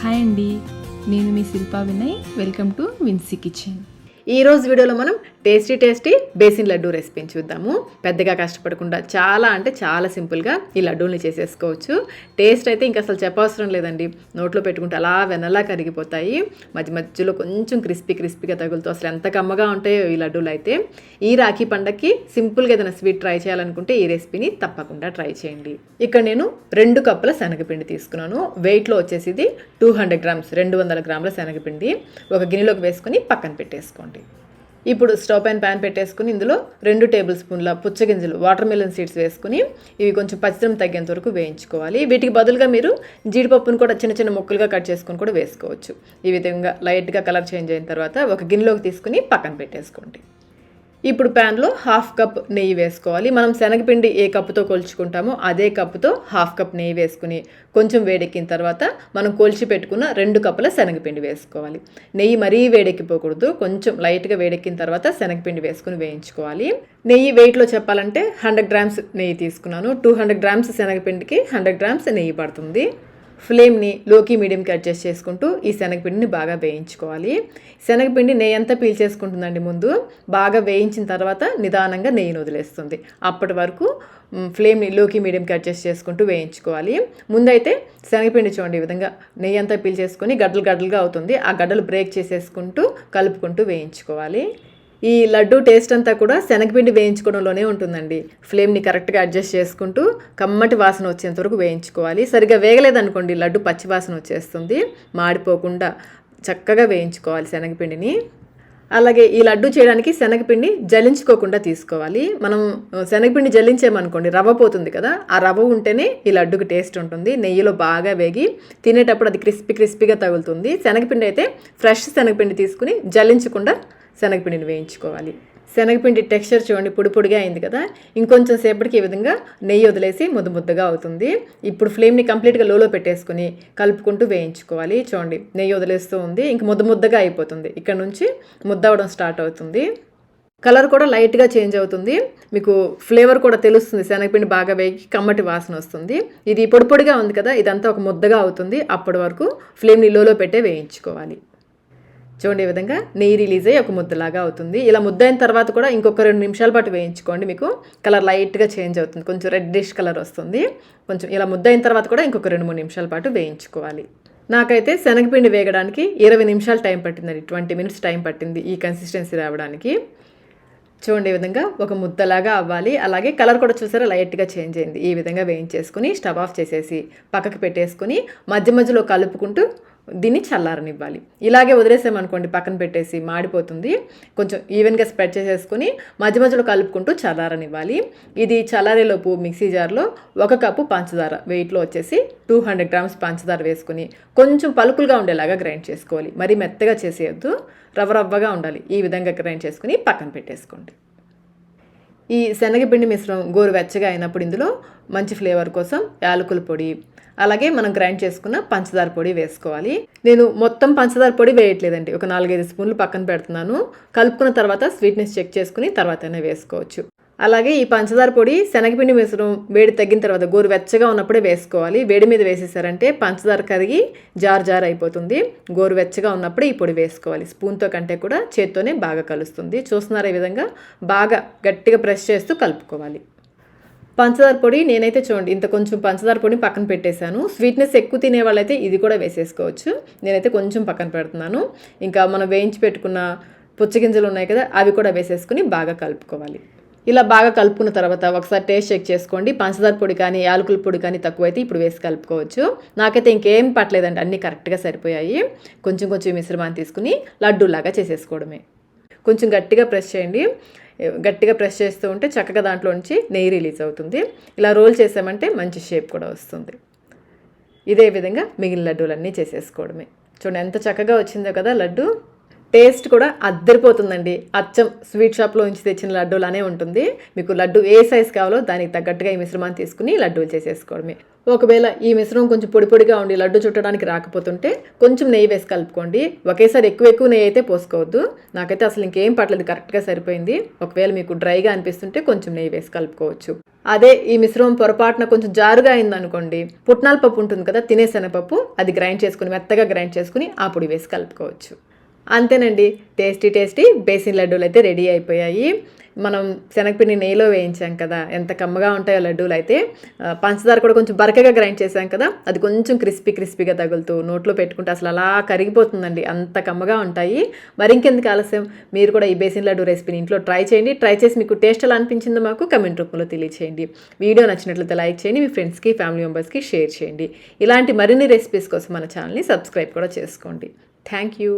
Hi అండి, నేను మీ Shilpa Vinay. Welcome to Vinsy Kitchen. ఈ రోజు వీడియోలో మనం టేస్టీ బేసిన్ లడ్డు రెసిపీని చూద్దాము. పెద్దగా కష్టపడకుండా చాలా సింపుల్గా ఈ లడ్డూని చేసేసుకోవచ్చు. టేస్ట్ అయితే ఇంకా అసలు చెప్పవసరం లేదండి. నోట్లో పెట్టుకుంటే అలా వెనలా కరిగిపోతాయి. మధ్యలో కొంచెం క్రిస్పీగా తగులుతూ అసలు ఎంత కమ్మగా ఉంటాయో ఈ లడ్డూలు అయితే. ఈ రాఖీ పండగకి సింపుల్గా ఏదైనా స్వీట్ ట్రై చేయాలనుకుంటే ఈ రెసిపీని తప్పకుండా ట్రై చేయండి. ఇక్కడ నేను 2 కప్పుల శనగపిండి తీసుకున్నాను. వెయిట్లో వచ్చేసి ఇది 200 గ్రామ్స్, 200 గ్రాముల శనగపిండి ఒక గిన్నెలోకి వేసుకొని పక్కన పెట్టేసుకోండి. ఇప్పుడు స్టవ్ పైన ప్యాన్ పెట్టేసుకుని ఇందులో 2 టేబుల్ స్పూన్ల పుచ్చగింజలు, వాటర్ మెలన్ సీడ్స్ వేసుకుని ఇవి కొంచెం పచ్చిదనం తగ్గేంత వరకు వేయించుకోవాలి. వీటికి బదులుగా మీరు జీడిపప్పును కూడా చిన్న ముక్కలుగా కట్ చేసుకుని కూడా వేసుకోవచ్చు. ఈ విధంగా లైట్గా కలర్ చేంజ్ అయిన తర్వాత ఒక గిన్నెలోకి తీసుకుని పక్కన పెట్టేసుకోండి. ఇప్పుడు ప్యాన్లో 1/2 కప్ నెయ్యి వేసుకోవాలి. మనం శనగపిండి ఏ కప్పుతో కొలుచుకుంటామో అదే కప్పుతో 1/2 కప్ నెయ్యి వేసుకుని కొంచెం వేడెక్కిన తర్వాత మనం కొలిచి పెట్టుకున్న 2 కప్పుల శనగపిండి వేసుకోవాలి. నెయ్యి మరీ వేడెక్కిపోకూడదు. కొంచెం లైట్గా వేడెక్కిన తర్వాత శనగపిండి వేసుకుని వేయించుకోవాలి. నెయ్యి వెయిట్లో చెప్పాలంటే 100 గ్రామ్స్ నెయ్యి తీసుకున్నాను. 200 గ్రామ్స్ శనగపిండికి 100 గ్రామ్స్ నెయ్యి పడుతుంది. ఫ్లేమ్ని లోకి మీడియంకి అడ్జస్ట్ చేసుకుంటూ ఈ శనగపిండిని బాగా వేయించుకోవాలి. శనగపిండి నెయ్యి అంతా పీల్చేసుకుంటుందండి. ముందు బాగా వేయించిన తర్వాత నిదానంగా నెయ్యిని వదిలేస్తుంది. అప్పటి వరకు ఫ్లేమ్ని లోకి మీడియంకి అడ్జస్ట్ చేసుకుంటూ వేయించుకోవాలి. ముందైతే శనగపిండి చూడండి ఈ విధంగా నెయ్యి అంతా పీల్చేసుకొని గడ్డలుగా అవుతుంది. ఆ గడ్డలు బ్రేక్ చేసేసుకుంటూ కలుపుకుంటూ వేయించుకోవాలి. ఈ లడ్డు టేస్ట్ అంతా కూడా శనగపిండి వేయించుకోవడంలోనే ఉంటుందండి. ఫ్లేమ్ని కరెక్ట్గా అడ్జస్ట్ చేసుకుంటూ కమ్మటి వాసన వచ్చేంత వరకు వేయించుకోవాలి. సరిగ్గా వేగలేదనుకోండి లడ్డు పచ్చి వాసన వచ్చేస్తుంది. మాడిపోకుండా చక్కగా వేయించుకోవాలి శనగపిండిని. అలాగే ఈ లడ్డు చేయడానికి శనగపిండి జల్లించుకోకుండా తీసుకోవాలి. మనం శనగపిండి జల్లించామనుకోండి రవ్వ పోతుంది కదా, ఆ రవ్వ ఉంటేనే ఈ లడ్డుకి టేస్ట్ ఉంటుంది. నెయ్యిలో బాగా వేగి తినేటప్పుడు అది క్రిస్పీగా తగులుతుంది. శనగపిండి అయితే ఫ్రెష్ శనగపిండి తీసుకుని జల్లించకుండా శనగపిండిని వేయించుకోవాలి. శనగపిండి టెక్స్చర్ చూడండి పొడిగా అయింది కదా. ఇంకొంచెం సేపటికి ఈ విధంగా నెయ్యి వదిలేసి ముద్దగా అవుతుంది. ఇప్పుడు ఫ్లేమ్ని కంప్లీట్గా లోలో పెట్టేసుకుని కలుపుకుంటూ వేయించుకోవాలి. చూడండి నెయ్యి వదిలేస్తూ ఉంది. ఇంక ముద్దగా అయిపోతుంది. ఇక్కడ నుంచి ముద్ద అవ్వడం స్టార్ట్ అవుతుంది. కలర్ కూడా లైట్గా చేంజ్ అవుతుంది. మీకు ఫ్లేవర్ కూడా తెలుస్తుంది. శనగపిండి బాగా వేగి కమ్మటి వాసన వస్తుంది. ఇది పొడిగా ఉంది కదా, ఇదంతా ఒక ముద్దగా అవుతుంది. అప్పటి వరకు ఫ్లేమ్ని లోలో పెట్టే వేయించుకోవాలి. చూడండి ఈ విధంగా నెయ్యి రిలీజ్ అయ్యి ఒక ముద్దలాగా అవుతుంది. ఇలా ముద్ద అయిన తర్వాత కూడా ఇంకొక 2 నిమిషాల పాటు వేయించుకోండి. మీకు కలర్ లైట్గా చేంజ్ అవుతుంది. కొంచెం రెడ్డిష్ కలర్ వస్తుంది. కొంచెం ఇలా ముద్ద అయిన తర్వాత కూడా ఇంకొక 2-3 నిమిషాల పాటు వేయించుకోవాలి. నాకైతే శనగపిండి వేగడానికి 20 నిమిషాలు టైం పట్టిందండి. 20 మినిట్స్ టైం పట్టింది ఈ కన్సిస్టెన్సీ రావడానికి. చూడండి ఈ విధంగా ఒక ముద్దలాగా అవ్వాలి. అలాగే కలర్ కూడా చూసారా లైట్గా చేంజ్ అయింది. ఈ విధంగా వేయించేసుకుని స్టవ్ ఆఫ్ చేసేసి పక్కకి పెట్టేసుకుని మధ్యలో కలుపుకుంటూ దీన్ని చల్లారనివ్వాలి. ఇలాగే వదిలేసామనుకోండి పక్కన పెట్టేసి మాడిపోతుంది. కొంచెం ఈవెన్గా స్ప్రెడ్ చేసేసుకుని మధ్యలో కలుపుకుంటూ చల్లారనివ్వాలి. ఇది చల్లారేలోపు మిక్సీ జార్లో 1 కప్పు పంచదార, వెయిట్లో వచ్చేసి 200 గ్రామ్స్ పంచదార వేసుకుని కొంచెం పలుకులుగా ఉండేలాగా గ్రైండ్ చేసుకోవాలి. మరీ మెత్తగా చేసేయద్దు, రవ్వగా ఉండాలి. ఈ విధంగా గ్రైండ్ చేసుకుని పక్కన పెట్టేసుకోండి. ఈ శనగపిండి మిశ్రమం గోరువెచ్చగా అయినప్పుడు ఇందులో మంచి ఫ్లేవర్ కోసం యాలకుల పొడి, అలాగే మనం గ్రైండ్ చేసుకున్న పంచదార పొడి వేసుకోవాలి. నేను మొత్తం పంచదార పొడి వేయట్లేదండి. ఒక 4-5 స్పూన్లు పక్కన పెడుతున్నాను. కలుపుకున్న తర్వాత స్వీట్నెస్ చెక్ చేసుకుని తర్వాతనే వేసుకోవచ్చు. అలాగే ఈ పంచదార పొడి శనగపిండి మిశ్రమం వేడి తగ్గిన తర్వాత గోరువెచ్చగా ఉన్నప్పుడే వేసుకోవాలి. వేడి మీద వేసేసారంటే పంచదార కరిగి జార్ అయిపోతుంది. గోరువెచ్చగా ఉన్నప్పుడే ఈ పొడి వేసుకోవాలి. స్పూన్తో కంటే కూడా చేత్తోనే బాగా కలుస్తుంది. చూస్తున్నారా ఈ విధంగా బాగా గట్టిగా ప్రెస్ చేస్తూ కలుపుకోవాలి. పంచదార పొడి నేనైతే చూడండి ఇంత కొంచెం పంచదార పొడిని పక్కన పెట్టేశాను. స్వీట్నెస్ ఎక్కువ తినే వాళ్ళైతే ఇది కూడా వేసేసుకోవచ్చు. నేనైతే కొంచెం పక్కన పెడుతున్నాను. ఇంకా మనం వేయించి పెట్టుకున్న పుచ్చగింజలు ఉన్నాయి కదా, అవి కూడా వేసేసుకుని బాగా కలుపుకోవాలి. ఇలా బాగా కలుపుకున్న తర్వాత ఒకసారి టేస్ట్ చెక్ చేసుకోండి. పంచదార పొడి కానీ యాలకుల పొడి కానీ తక్కువైతే ఇప్పుడు వేసి కలుపుకోవచ్చు. నాకైతే ఇంకేం పట్టలేదండి, అన్నీ కరెక్ట్గా సరిపోయాయి. కొంచెం మిశ్రమాన్ని తీసుకుని లడ్డూలాగా చేసేసుకోవడమే. కొంచెం గట్టిగా ప్రెస్ చేయండి. గట్టిగా ప్రెస్ చేస్తూ ఉంటే చక్కగా దాంట్లో నుంచి నెయ్యి రిలీజ్ అవుతుంది. ఇలా రోల్ చేసామంటే మంచి షేప్ కూడా వస్తుంది. ఇదే విధంగా మిగిలిన లడ్డూలన్నీ చేసేసుకోవడమే. చూడండి ఎంత చక్కగా వచ్చిందో కదా లడ్డు. టేస్ట్ కూడా అద్దరిపోతుందండి. అచ్చం స్వీట్ షాప్లో నుంచి తెచ్చిన లడ్డూలానే ఉంటుంది. మీకు లడ్డు ఏ సైజు కావాలో దానికి తగ్గట్టుగా ఈ మిశ్రమాన్ని తీసుకుని లడ్డూలు చేసేసుకోవడమే. ఒకవేళ ఈ మిశ్రమం కొంచెం పొడి పొడిగా ఉండి లడ్డు చుట్టడానికి రాకపోతుంటే కొంచెం నెయ్యి వేసి కలుపుకోండి. ఒకేసారి ఎక్కువ నెయ్యి అయితే పోసుకోవద్దు. నాకైతే అసలు ఇంకేం పట్టలేదు, కరెక్ట్గా సరిపోయింది. ఒకవేళ మీకు డ్రైగా అనిపిస్తుంటే కొంచెం నెయ్యి వేసి కలుపుకోవచ్చు. అదే ఈ మిశ్రమం పొరపాటున కొంచెం జారుగా అయిందనుకోండి, పుట్నాల పప్పు ఉంటుంది కదా, తినే శనగపప్పు, అది గ్రైండ్ చేసుకుని మెత్తగా గ్రైండ్ చేసుకుని ఆ పొడి వేసి కలుపుకోవచ్చు. అంతేనండి, టేస్టీ బేసిన్ లడ్డూలు అయితే రెడీ అయిపోయాయి. మనం శనగపిండి నెయ్యిలో వేయించాం కదా, ఎంత కమ్మగా ఉంటాయో లడ్డూలు అయితే. పంచదార కూడా కొంచెం బరకగా గ్రైండ్ చేసాం కదా, అది కొంచెం క్రిస్పీగా తగులుతూ నోట్లో పెట్టుకుంటే అసలు అలా కరిగిపోతుందండి, అంత కమ్మగా ఉంటాయి. మరి ఇంకెందుకు ఆలస్యం, మీరు కూడా ఈ బేసిన్ లడ్డు రెసిపీని ఇంట్లో ట్రై చేయండి. ట్రై చేసి మీకు టేస్ట్ ఎలా అనిపించిందో మాకు కమెంట్ రూపంలో తెలియచేయండి. వీడియో నచ్చినట్లయితే లైక్ చేయండి, మీ ఫ్రెండ్స్కి ఫ్యామిలీ మెంబర్స్కి షేర్ చేయండి. ఇలాంటి మరిన్ని రెసిపీస్ కోసం మన ఛానల్ని సబ్స్క్రైబ్ కూడా చేసుకోండి. Thank you.